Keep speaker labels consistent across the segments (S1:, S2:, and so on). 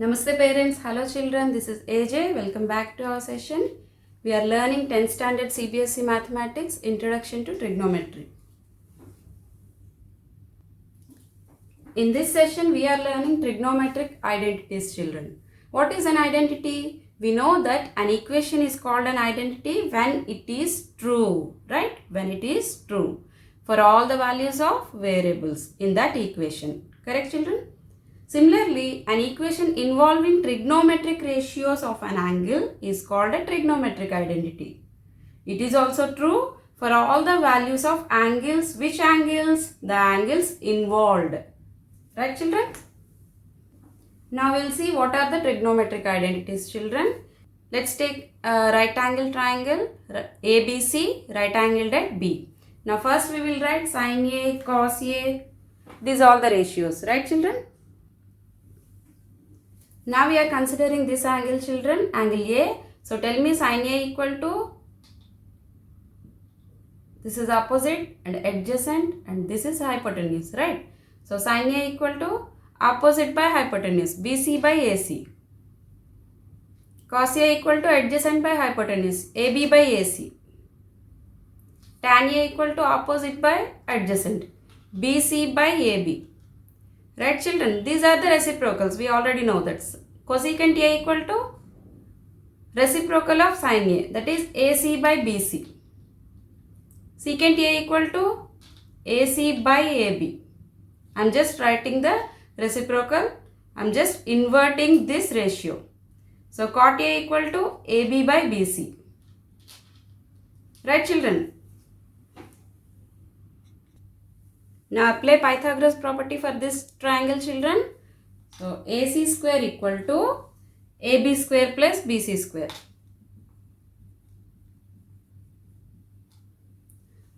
S1: Namaste parents, hello children, this is AJ. Welcome back to our session. We are learning 10th standard CBSE Mathematics Introduction to Trigonometry. In this session, we are learning trigonometric identities, children. What is an identity? We know that an equation is called an identity when it is true, right? When it is true for all the values of variables in that equation. Correct, children? Similarly, an equation involving trigonometric ratios of an angle is called a trigonometric identity. It is also true for all the values of angles. Which angles? The angles involved. Right, children? Now we will see what are the trigonometric identities, children. Let's take a right angle triangle ABC, right angled at B. Now first we will write sin A, cos A. These are all the ratios. Right, children? Now we are considering this angle, children, angle A. So tell me sin A equal to, this is opposite and adjacent and this is hypotenuse, right? So sin A equal to opposite by hypotenuse, BC by AC. Cos A equal to adjacent by hypotenuse, AB by AC. Tan A equal to opposite by adjacent, BC by AB. Right, children? These are the reciprocals. We already know that. Cosecant A equal to reciprocal of sin A, that is AC by BC. Secant A equal to AC by AB. I am just writing the reciprocal. I am just inverting this ratio. So cot A equal to AB by BC. Right, children? Now apply Pythagoras property for this triangle, children. So AC square equal to AB square plus BC square.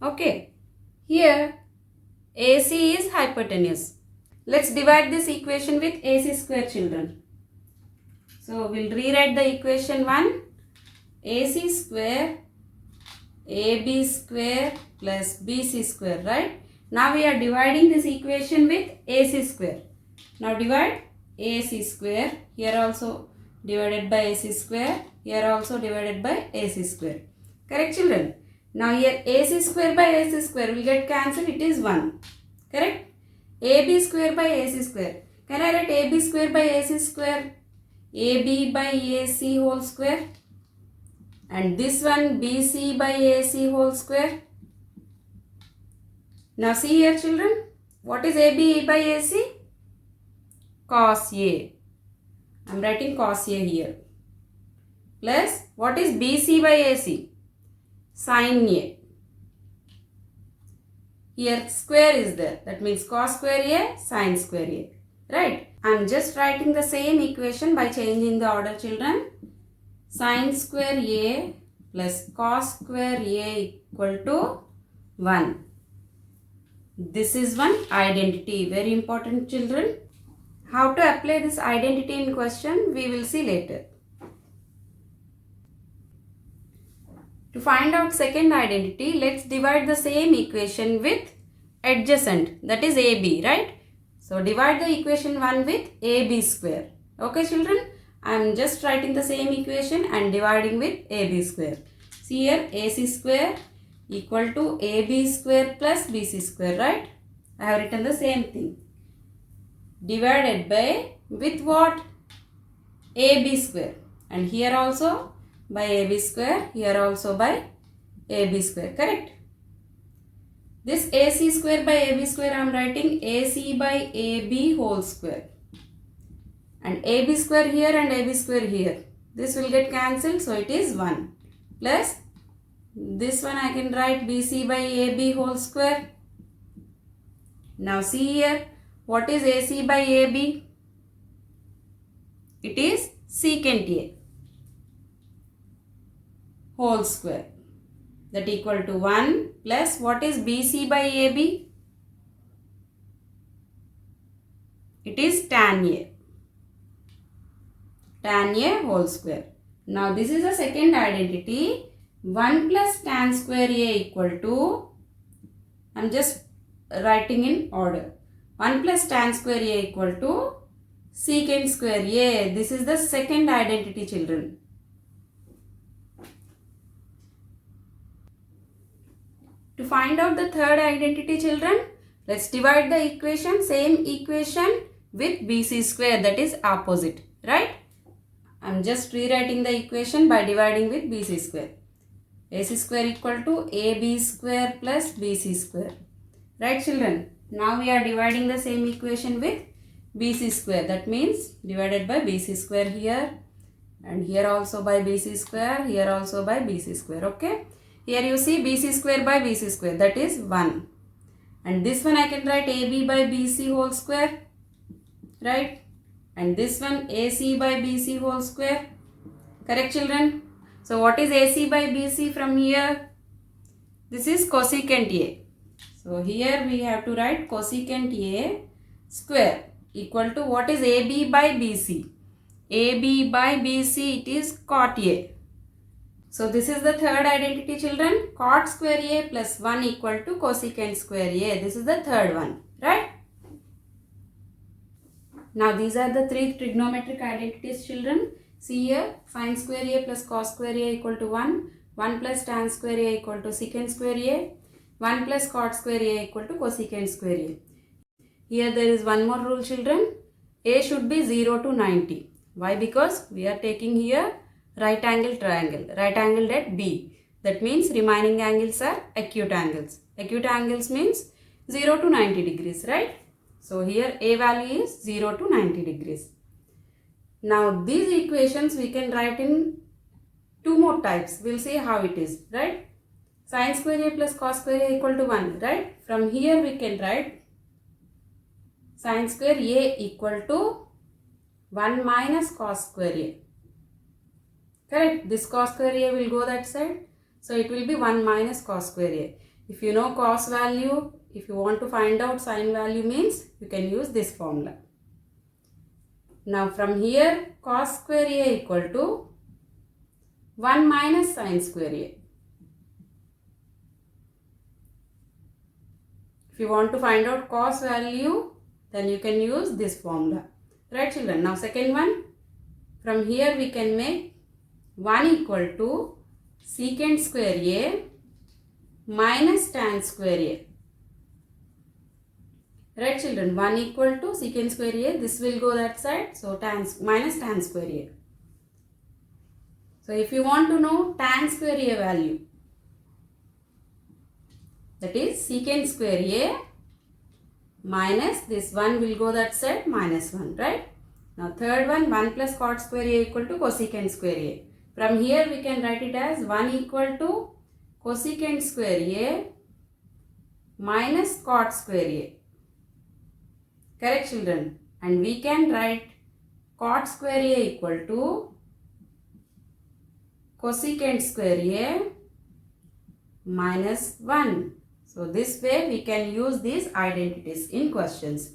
S1: Okay. Here AC is hypotenuse. Let's divide this equation with AC square, children. So we'll rewrite the equation 1. AC square AB square plus BC square, right? Now we are dividing this equation with AC square. Now divide AC square. Here also divided by AC square. Here also divided by AC square. Correct, children? Now here AC square by AC square will get cancelled. It is 1. Correct? AB square by AC square. Can I write AB square by AC square? AB by AC whole square. And this one BC by AC whole square. Now see here, children. What is AB by AC? Cos A. I am writing cos A here. Plus what is BC by AC? Sin A. Here square is there. That means cos square A, sin square A. Right? I am just writing the same equation by changing the order, children. Sin square A plus cos square A equal to 1. This is one identity. Very important, children. How to apply this identity in question, we will see later. To find out second identity, let's divide the same equation with adjacent, that is AB, right? So divide the equation 1 with AB square. Okay, children? I am just writing the same equation and dividing with AB square. See here, AC square equal to AB square plus BC square, right? I have written the same thing. Divided by with what? AB square. And here also by AB square, here also by AB square, correct? This AC square by AB square I am writing AC by AB whole square. And AB square here and AB square here. This will get cancelled, so it is 1. Plus this one I can write BC by AB whole square. Now see here, what is AC by AB? It is secant A whole square, that equal to 1 plus what is BC by AB? It is tan A. Tan A whole square. Now this is a second identity. 1 plus tan square A equal to, I am just writing in order. 1 plus tan square A equal to secant square A. This is the second identity, children. To find out the third identity, children, let's divide the equation, same equation with BC square, that is opposite, right? I'm just rewriting the equation by dividing with BC square. AC square equal to AB square plus BC square. Right, children? Now we are dividing the same equation with BC square. That means divided by BC square here, and here also by BC square, here also by BC square. Okay? Here you see BC square by BC square, that is 1. And this one I can write AB by BC whole square, right? And this one AC by BC whole square. Correct, children? So what is AC by BC from here? This is cosecant A. So here we have to write cosecant A square equal to what is AB by BC? AB by BC, it is cot A. So this is the third identity, children. Cot square A plus 1 equal to cosecant square A. This is the third one, right? Now these are the three trigonometric identities, children. See here, sin square A plus cos square A equal to 1. 1 plus tan square A equal to secant square A. 1 plus cot square A equal to cosecant square A. Here there is one more rule, children. A should be 0 to 90. Why? Because we are taking here right angle triangle. Right angled at B. That means remaining angles are acute angles. Acute angles means 0 to 90 degrees, right? So here A value is 0 to 90 degrees. Now these equations we can write in two more types. We'll see how it is, right? Sin square A plus cos square A equal to 1, right? From here we can write sin square A equal to 1 minus cos square A. Correct? This cos square A will go that side. So it will be 1 minus cos square A. If you know cos value, if you want to find out sin value means, you can use this formula. Now from here cos square A equal to 1 minus sin square A. If you want to find out cos value, then you can use this formula. Right, children? Now second one, from here we can make 1 equal to secant square A minus tan square A. Right, children? 1 equal to secant square A. This will go that side. So minus tan square A. So if you want to know tan square A value, that is secant square A minus this 1 will go that side, minus 1, right? Now third one, 1 plus cot square A equal to cosecant square A. From here we can write it as 1 equal to cosecant square A minus cot square A. Correct, children? And we can write cot square A equal to cosecant square A minus 1. So this way we can use these identities in questions.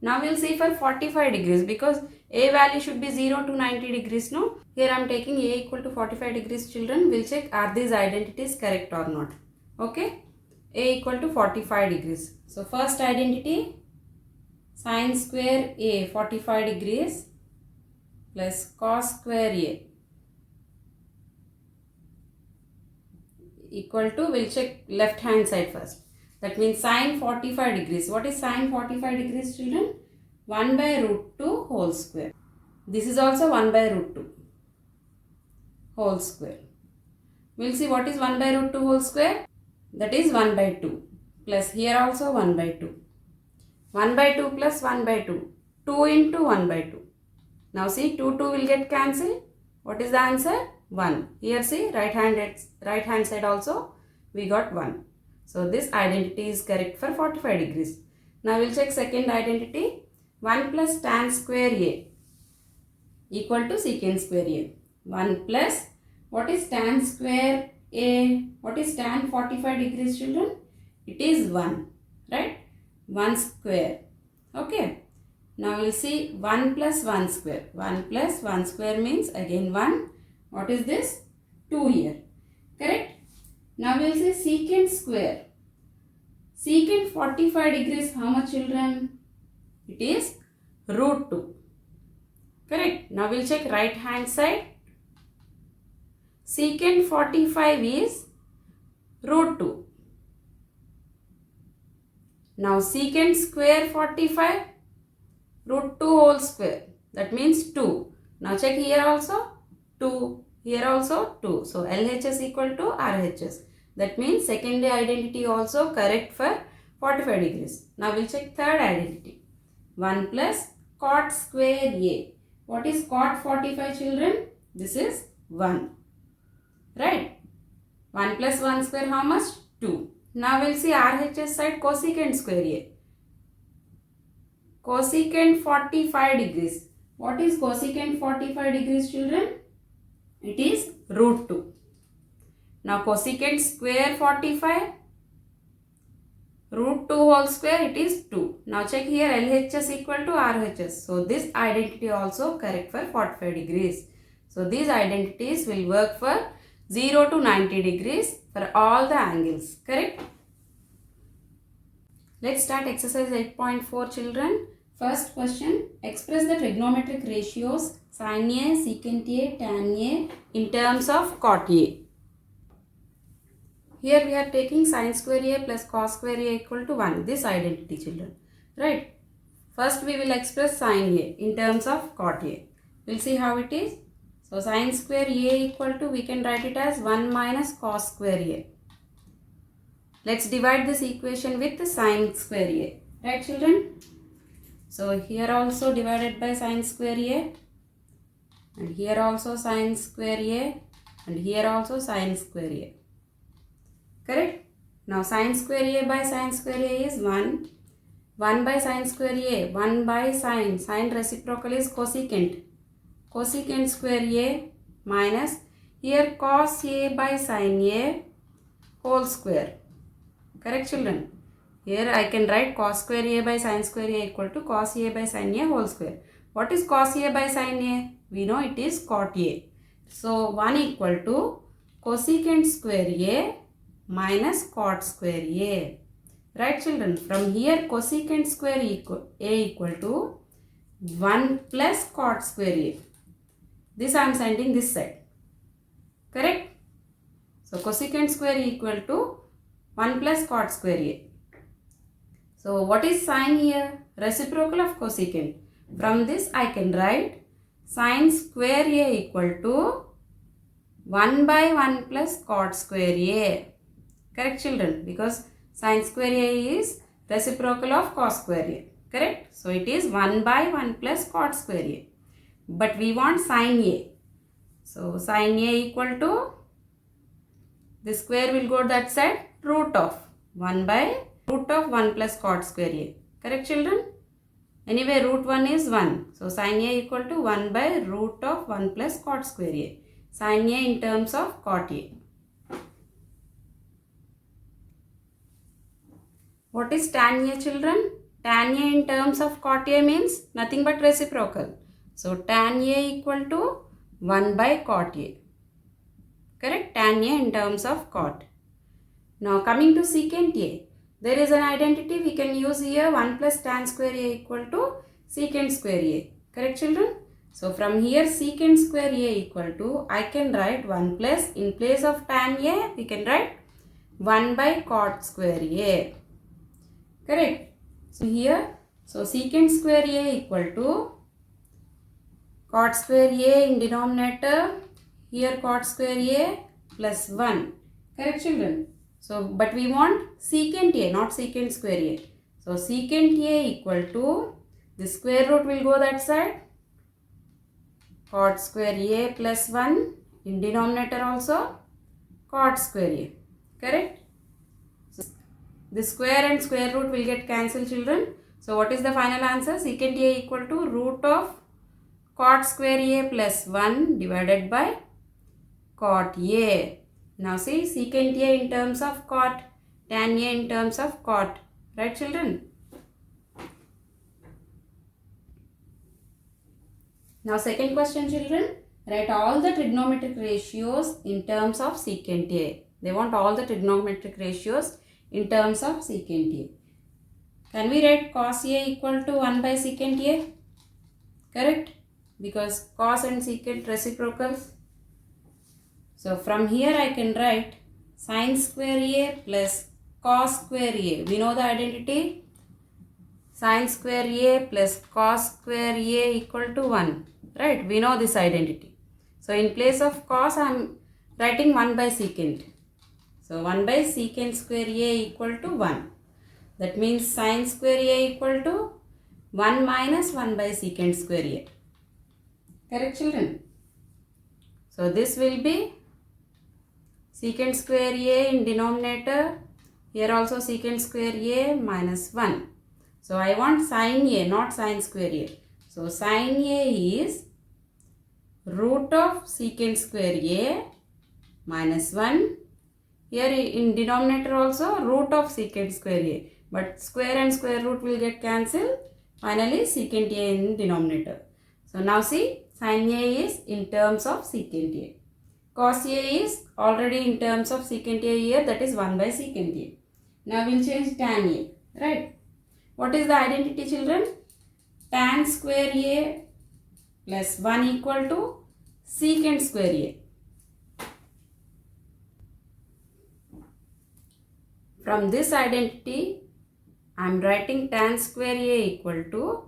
S1: Now we'll see for 45 degrees because A value should be 0 to 90 degrees. No? Here I am taking A equal to 45 degrees, children. We'll check are these identities correct or not. Okay? A equal to 45 degrees. So first identity, sin square A 45 degrees plus cos square A equal to, we'll check left hand side first. That means sin 45 degrees. What is sin 45 degrees, children? 1 by root 2 whole square. This is also 1 by root 2 whole square. We'll see what is 1 by root 2 whole square. That is 1 by 2. Plus here also 1 by 2. 1 by 2 plus 1 by 2. 2 into 1 by 2. Now see 2 will get cancelled. What is the answer? 1. Here see right hand side also we got 1. So this identity is correct for 45 degrees. Now we'll check second identity. 1 plus tan square A equal to secant square A. 1 plus, what is tan square A? What is tan 45 degrees, children? It is 1, right? 1 square. Okay. Now we'll see 1 plus 1 square. 1 plus 1 square means again 1. What is this? 2 here. Correct? Now we'll see secant square. Secant 45 degrees, how much, children? It is root 2. Correct. Now we'll check right hand side. Secant 45 is root 2. Now secant square 45, root 2 whole square. That means 2. Now check here also 2. Here also 2. So LHS equal to RHS. That means second identity also correct for 45 degrees. Now we'll check third identity. 1 plus cot square A. What is cot 45 children? This is 1. Right? 1 plus 1 square how much? 2. Now we'll see RHS side cosecant square A. Cosecant 45 degrees. What is cosecant 45 degrees children? It is root 2. Now cosecant square 45, root 2 whole square, it is 2. Now check here LHS equal to RHS. So this identity also correct for 45 degrees. So these identities will work for 0 to 90 degrees for all the angles. Correct? Let's start exercise 8.4 children. First question, express the trigonometric ratios sin A, secant A, tan A in terms of cot A. Here we are taking sin square A plus cos square A equal to 1. This identity children. Right? First we will express sin A in terms of cot A. We'll see how it is. So sin square A equal to, we can write it as 1 minus cos square A. Let's divide this equation with the sin square A. Right children? So here also divided by sin square A. And here also sin square A. And here also sin square A. Correct? Now sin square A by sin square A is 1. 1 by sin square A. 1 by sin. Sin reciprocal is cosecant. Cosecant square A minus here cos A by sin A whole square. Correct children? Here I can write cos square A by sin square A equal to cos A by sin A whole square. What is cos A by sin A? We know it is cot A. So 1 equal to cosecant square A minus cot square A. Right children? From here cosecant square A equal to 1 plus cot square A. This I am sending this side. Correct? So cosecant square equal to 1 plus cot square A. So what is sin here? Reciprocal of cosecant. From this I can write sin square A equal to 1 by 1 plus cot square A. Correct children? Because sin square A is reciprocal of cos square A. Correct? So it is 1 by 1 plus cot square A. But we want sin A. So sin A equal to, this square will go that side, root of 1 by root of 1 plus cot square A. Correct children? Anyway root 1 is 1. So sin A equal to 1 by root of 1 plus cot square A. Sin A in terms of cot A. What is tan A children? Tan A in terms of cot A means nothing but reciprocal. So tan A equal to 1 by cot A. Correct? Tan A in terms of cot. Now coming to secant A. There is an identity we can use here, 1 plus tan square A equal to secant square A. Correct children? So from here secant square A equal to, I can write 1 plus, in place of tan A we can write 1 by cot square A. Correct? So here, so secant square A equal to cot square A in denominator, here cot square A plus 1. Correct children? So, but we want secant A, not secant square A. So, secant A equal to, the square root will go that side, cot square A plus 1, in denominator also, cot square A. Correct? So, the square and square root will get cancelled children. So, what is the final answer? Secant A equal to root of cot square A plus 1 divided by cot A. Now see secant A in terms of cot, tan A in terms of cot. Right children? Now second question children. Write all the trigonometric ratios in terms of secant A. They want all the trigonometric ratios in terms of secant A. Can we write cos A equal to 1 by secant A? Correct? because cos and secant reciprocals. So from here I can write sin square A plus cos square A. We know the identity. Sin square A plus cos square A equal to 1. Right? We know this identity. So in place of cos I am writing 1 by secant. So 1 by secant square A equal to 1. That means sin square A equal to 1 minus 1 by secant square A. Correct, children? So this will be secant square A in denominator. Here also secant square A minus 1. So I want sin A, not sin square A. So sin A is root of secant square A minus 1. Here in denominator also root of secant square A. But square and square root will get cancelled. Finally secant A in denominator. So now see, sin A is in terms of secant A. Cos A is already in terms of secant A here, that is 1 by secant A. Now we will change tan A. Right? What is the identity, children? Tan square A plus 1 equal to secant square A. From this identity, I am writing tan square A equal to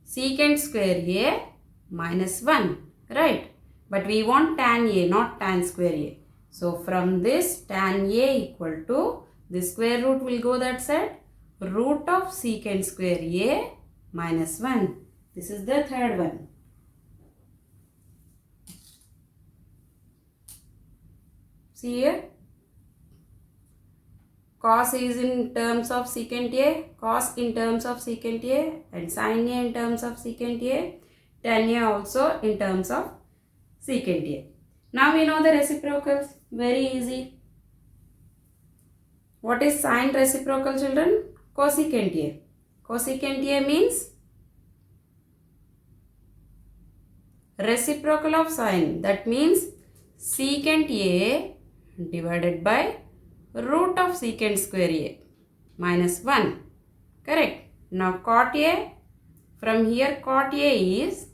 S1: secant square A minus 1. Right? But we want tan A, not tan square A. So from this, tan A equal to, the square root will go that side, root of secant square A minus 1. This is the third one. See here. Cos is in terms of secant A, cos in terms of secant A, and sin A in terms of secant A, tan A also in terms of secant A. Now we know the reciprocals. Very easy. What is sin reciprocal, children? Cosecant A. Cosecant A means reciprocal of sin. That means secant A divided by root of secant square A minus 1. Correct. Now cot A, from here cot A is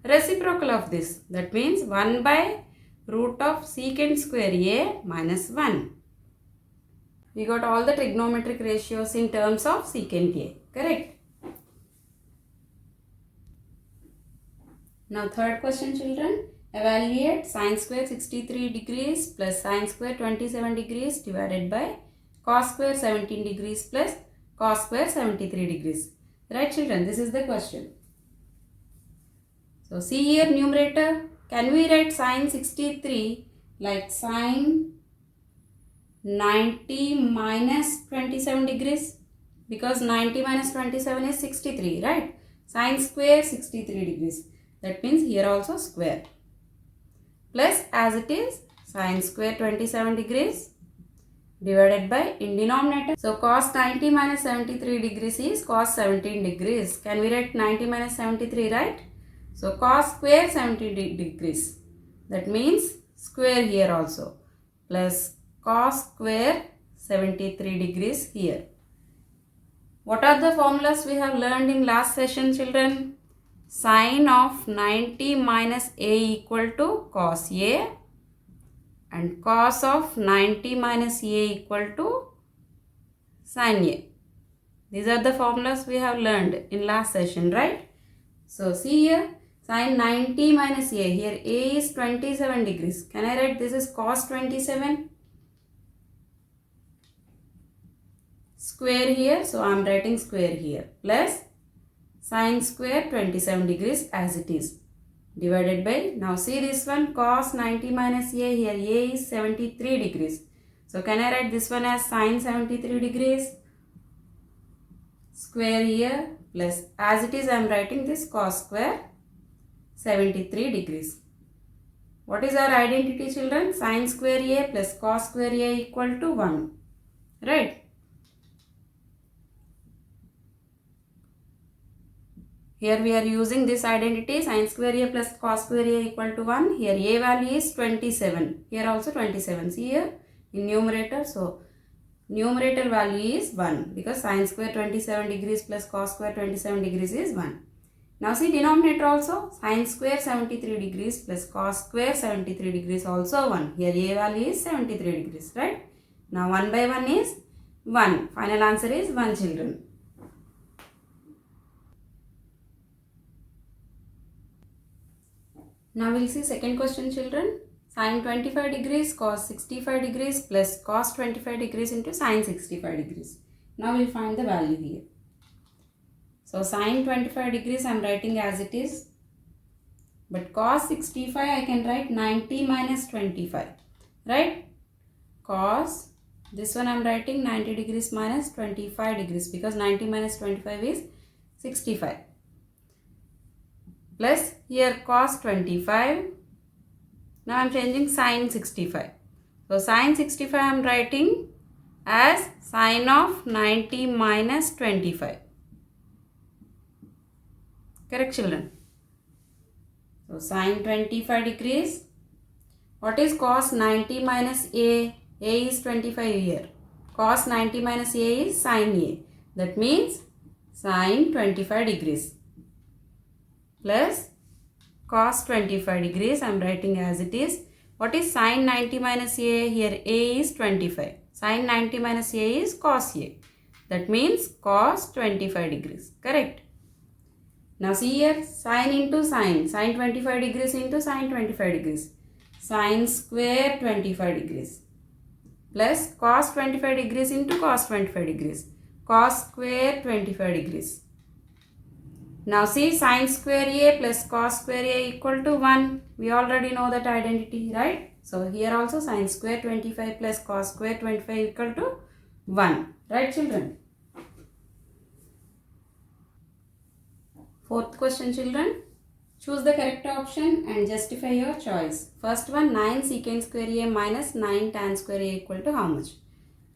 S1: reciprocal of this. That means 1 by root of secant square A minus 1. We got all the trigonometric ratios in terms of secant A. Correct. Now third question, children. Evaluate sin square 63 degrees plus sin square 27 degrees divided by cos square 17 degrees plus cos square 73 degrees. Right, children? This is the question. So see here numerator. Can we write sin 63 like sin 90 minus 27 degrees? Because 90 minus 27 is 63, right? Sin square 63 degrees. That means here also square. Plus as it is sin square 27 degrees divided by in denominator. So cos 90 minus 73 degrees is cos 17 degrees. Can we write 90 minus 73, right? So cos square 70 degrees. That means square here also. Plus cos square 73 degrees here. What are the formulas we have learned in last session, children? Sin of 90 minus A equal to cos A and cos of 90 minus A equal to sin A. These are the formulas we have learned in last session, right? So see here, sin 90 minus A, here A is 27 degrees. Can I write this is cos 27? Square here, so I am writing square here, plus sin square 27 degrees as it is, divided by, now see this one, cos 90 minus A, here A is 73 degrees. So can I write this one as sin 73 degrees? Square here, plus as it is I am writing this cos square 73 degrees. What is our identity, children? Sin square A plus cos square A equal to 1. Right? Here we are using this identity, sin square A plus cos square A equal to 1. Here A value is 27. Here also 27. See here in numerator. So numerator value is 1 because sin square 27 degrees plus cos square 27 degrees is 1. Now see denominator also, sine square 73 degrees plus cos square 73 degrees also 1. Here a value is 73 degrees, right? Now 1 by 1 is 1. Final answer is 1, children. Now we'll see second question, children. Sine 25 degrees cos 65 degrees plus cos 25 degrees into sine 65 degrees. Now we'll find the value here. So sine 25 degrees I am writing as it is. But cos 65 I can write 90 minus 25. Right? Cos, this one I am writing 90 degrees minus 25 degrees because 90 minus 25 is 65. Plus here cos 25. Now I am changing sine 65. So sine 65 I am writing as sine of 90 minus 25. Correct, children? So sine 25 degrees. What is cos 90 minus A? A is 25 here. Cos 90 minus A is sine A. That means sine 25 degrees. Plus cos 25 degrees I am writing as it is. What is sine 90 minus A? Here A is 25. Sine 90 minus A is cos A. That means cos 25 degrees. Correct? Now see here, sine into sine. Sine 25 degrees into sine 25 degrees. Sine square 25 degrees. Plus cos 25 degrees into cos 25 degrees. Cos square 25 degrees. Now see, sine square A plus cos square A equal to 1. We already know that identity, right? So here also sine square 25 plus cos square 25 equal to 1. Right, children? Fourth question, children. Choose the correct option and justify your choice. First one, 9 secant square A minus 9 tan square A equal to how much?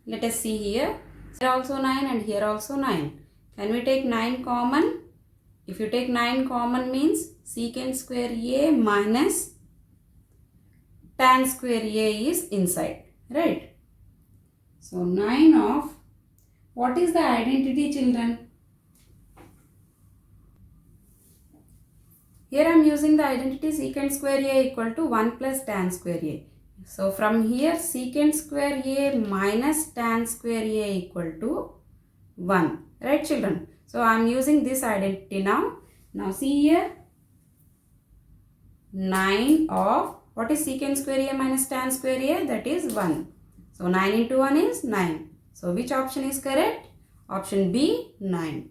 S1: Let us see here. Here also 9 and here also 9. Can we take 9 common? If you take 9 common means secant square A minus tan square A is inside. Right? So 9 of, what is the identity, children? Here I am using the identity secant square A equal to 1 plus tan square A. So from here secant square A minus tan square A equal to 1. Right, children? So I am using this identity now. Now see here, 9 of, what is secant square A minus tan square A? That is 1. So 9 into 1 is 9. So which option is correct? Option B, 9.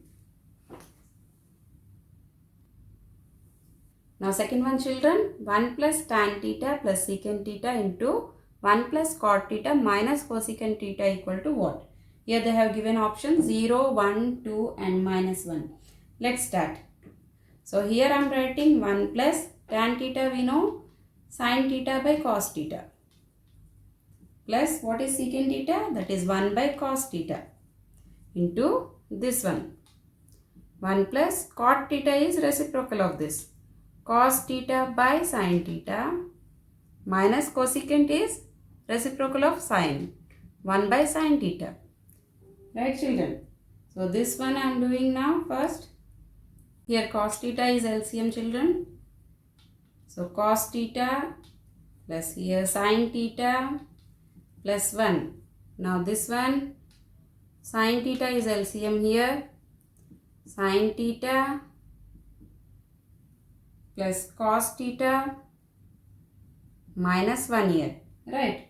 S1: Now second one, children, 1 plus tan theta plus secant theta into 1 plus cot theta minus cosecant theta equal to what? Here they have given option 0, 1, 2 and minus 1. Let's start. So here I am writing 1 plus tan theta, we know, sin theta by cos theta. Plus what is secant theta? That is 1 by cos theta into this one. 1 plus cot theta is reciprocal of this. Cos theta by sin theta minus cosecant is reciprocal of sin. 1 by sin theta. Right, children? So this one I am doing now first. Here cos theta is LCM, children. So cos theta plus here sin theta plus 1. Now this one sin theta is LCM here. Sin theta plus cos theta minus 1 here. Right.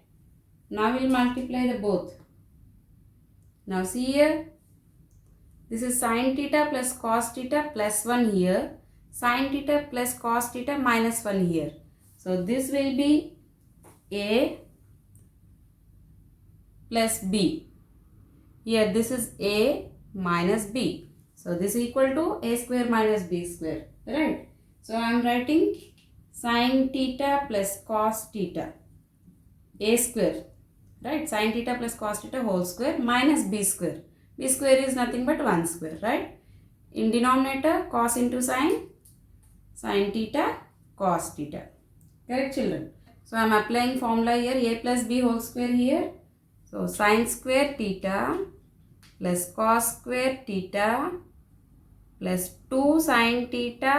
S1: Now we will multiply the both. Now see here. This is sin theta plus cos theta plus 1 here. Sin theta plus cos theta minus 1 here. So this will be A plus B. Here this is A minus B. So this is equal to A square minus B square. Right. So I am writing sin theta plus cos theta. A square. Right. Sin theta plus cos theta whole square minus B square. B square is nothing but 1 square. Right. In denominator cos into sin. Sin theta cos theta. Correct, children? So I am applying formula here. A plus B whole square here. So sin square theta plus cos square theta plus 2 sin theta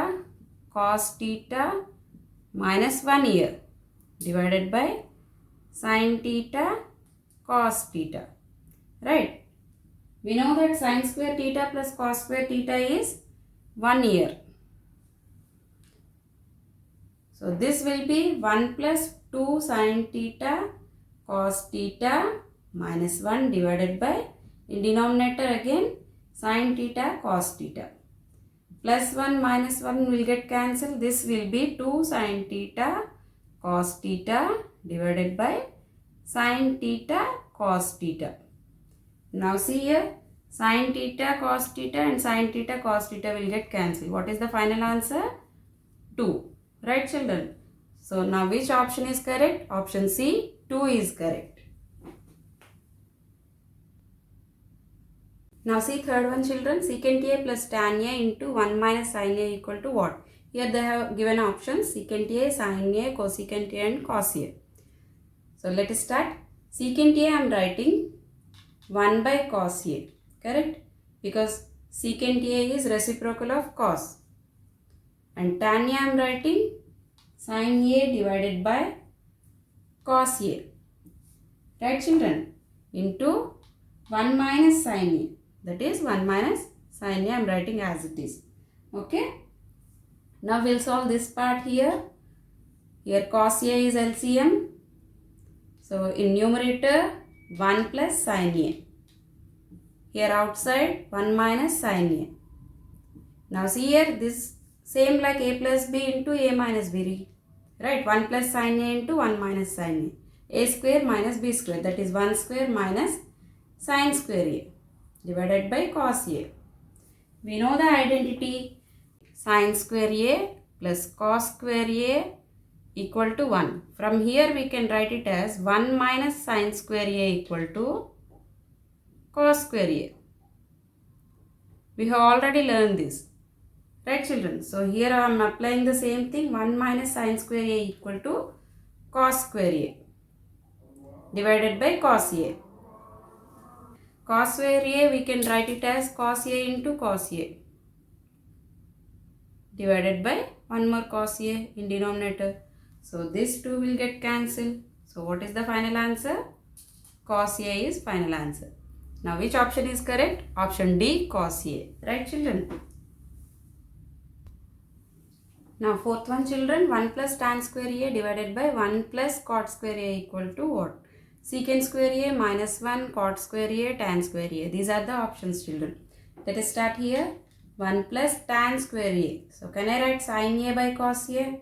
S1: cos theta minus 1 year divided by sin theta cos theta, right? We know that sin square theta plus cos square theta is 1 year. So this will be 1 plus 2 sin theta cos theta minus 1 divided by, in denominator again, sin theta cos theta. Plus 1 minus 1 will get cancelled. This will be 2 sin theta cos theta divided by sin theta cos theta. Now see here, sin theta cos theta and sin theta cos theta will get cancelled. What is the final answer? 2. Right, children? So now which option is correct? Option C, 2 is correct. Now see third one, children. Secant A plus tan A into 1 minus sin A equal to what? Here they have given options: secant A, sin A, cosecant A and cos A. So let us start. Secant A I am writing 1 by cos A. Correct? Because secant A is reciprocal of cos. And tan A I am writing sin A divided by cos A. Right, children? Into 1 minus sin A. That is 1 minus sin A I am writing as it is. Okay? Now we'll solve this part here. Here cos A is LCM. So in numerator 1 plus sin A. Here outside 1 minus sin A. Now see here, this same like A plus B into A minus B. Right? 1 plus sin A into 1 minus sin A. A square minus B square. That is 1 square minus sin square A divided by cos A. We know the identity. Sin square A plus cos square A equal to 1. From here we can write it as 1 minus sin square A equal to cos square A. We have already learned this. Right, children? So here I am applying the same thing. 1 minus sin square A equal to cos square A divided by cos A. Cos square A we can write it as cos A into cos A divided by 1 more cos A in denominator. So this 2 will get cancelled. So what is the final answer? Cos A is final answer. Now which option is correct? Option D, cos A. Right, children? Now fourth one, children. 1 plus tan square A divided by 1 plus cot square A equal to what? Secant square A minus 1 cot square A tan square A. These are the options, children. Let us start here. 1 plus tan square A. So can I write sin A by cos A?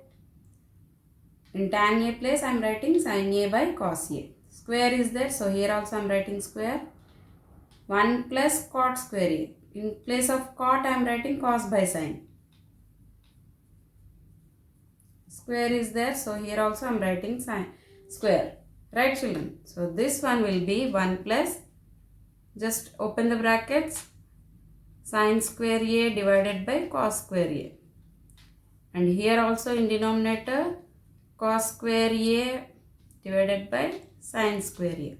S1: In tan A place I am writing sin A by cos A. Square is there, so here also I am writing square. 1 plus cot square A. In place of cot I am writing cos by sin. Square is there, so here also I am writing sin square. Right, children? So this one will be 1 plus, just open the brackets, sin square A divided by cos square A. And here also in denominator cos square A divided by sin square A.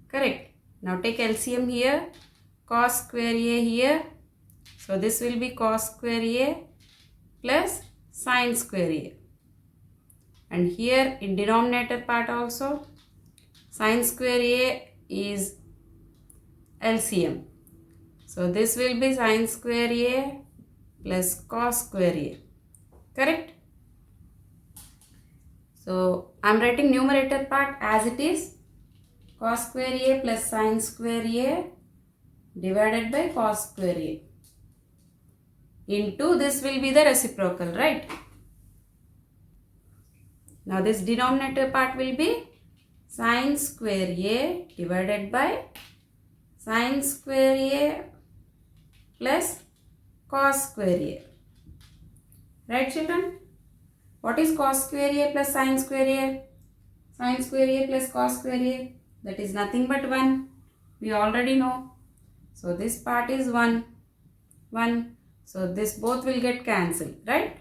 S1: Correct? Now take LCM here, cos square A here. So this will be cos square A plus sin square A. And here in denominator part also, sin square A is LCM. So this will be sin square A plus cos square A. Correct? So I am writing numerator part as it is. Cos square A plus sin square A divided by cos square A. Into this will be the reciprocal, right? Now this denominator part will be sin square A divided by sin square A plus cos square A. Right, children? What is cos square A plus sin square A? Sin square A plus cos square A. That is nothing but 1. We already know. So this part is 1. 1. So this both will get cancelled, right?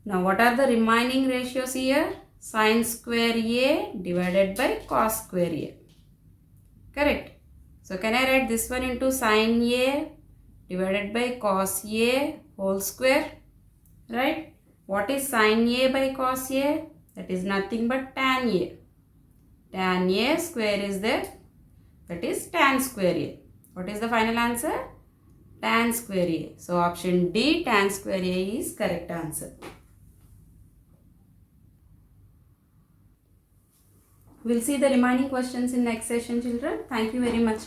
S1: Now what are the remaining ratios here? Sin square A divided by cos square A. Correct? So can I write this one into sin A divided by cos A whole square, right? What is sin A by cos A? That is nothing but tan A. Tan A square is there. That is tan square A. What is the final answer? Tan square A. So option D, tan square A is correct answer. We'll see the remaining questions in next session, children. Thank you very much.